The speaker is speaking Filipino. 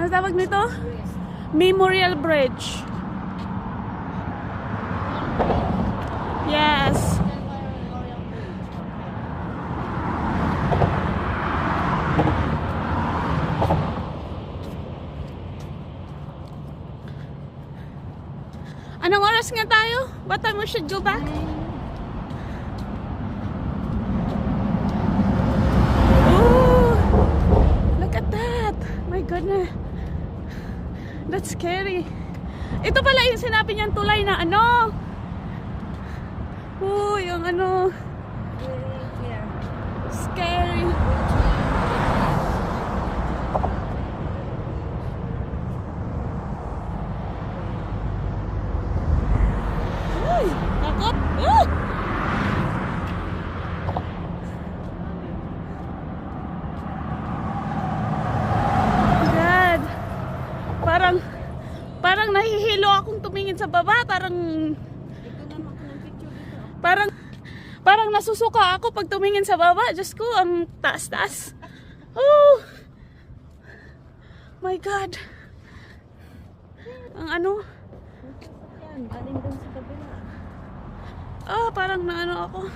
Ano tawag nito? Memorial Bridge. Yes. Anong oras nga tayo? What time we should go back? Oh, look at that. My goodness. That's scary. Ito pala yung sinabi niyang tulay na ano. Oh, yung ano. Scary. Uy, takot. God. Parang nahihilo akong tumingin sa baba. Parang nasusuka ako pag tumingin sa baba. Diyos ko, ang taas-taas. Oh! My God. Ang ano? Yan, galing dun sa kabila. Ah, parang naano ako.